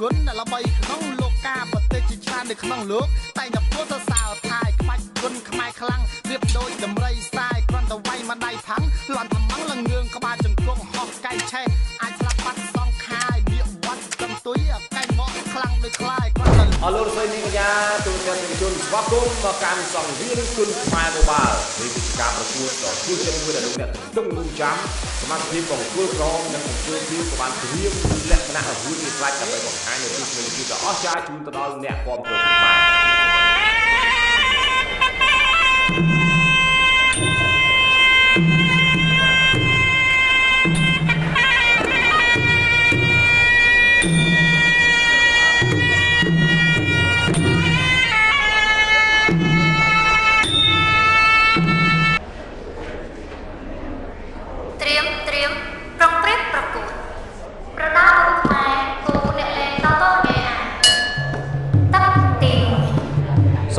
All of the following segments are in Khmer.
គុណដែលល្បីក្នុងលោកកាប្រទេសជាច្រើននៅក្នុងលោកតែតែពោលទៅសើថាយក្បាច់គុណខ្មែរខ្លាំងរៀបដូចដំរីសាយគ្រាន់តែវាយមកដៃផាំងលន់ថ្មងលងឿងក្បាលជង្គង់ហោះកែឆេះអាចស្លាប់បាត់សងខាយវាវត្តកំទុយកែមកខ្លាំងដូចខ្លាយគាត់ទៅអរលោកស្រីនាងកញ្ញាទូទាំងជនស្វាគមន៍មកកាន់សង្វៀនគុណខ្មែរ Mobile នេះគឺជាការប្រកួតដ៏គួរចិត្តមួយដែលលោកអ្នកទុំនឹងចាំសមាជិកបង្គោលក្រមនិងបង្គោលភៀវក៏បានត្រៀមលក្ខណៈរួចជាស្រេចដើម្បីបង្ហាញនូវទស្សនវិជ្ជាដ៏អស្ចារ្យជូនទៅដល់អ្នកគាំទ្រខ្មែរ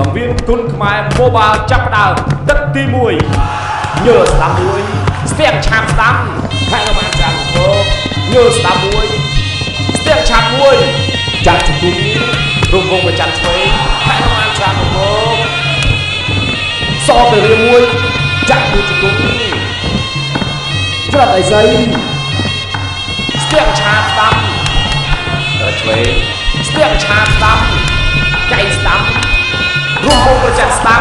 សង្វៀនគុណខ្មែរ Mobile ចាប់ផ្ដើមទឹកទី1ញើស្ដាំមួយស្ទាក់ឆាបស្ដាំផែនបានចាក់ពកញើស្ដាំមួយស្ទាក់ឆាបមួយចាក់ជង្គង់រងវងប្រចាំឆ្វេងផែនបានចាក់ពកសតទៅរៀងមួយចាក់មួយជង្គង់ច្រត់អីស្អីស្ទាក់ឆាបស្ដាំទៅឆ្វេងស្ទាក់ឆាបស្ដាំចៃស្ដាំរួមប្រចាំស្ដាំ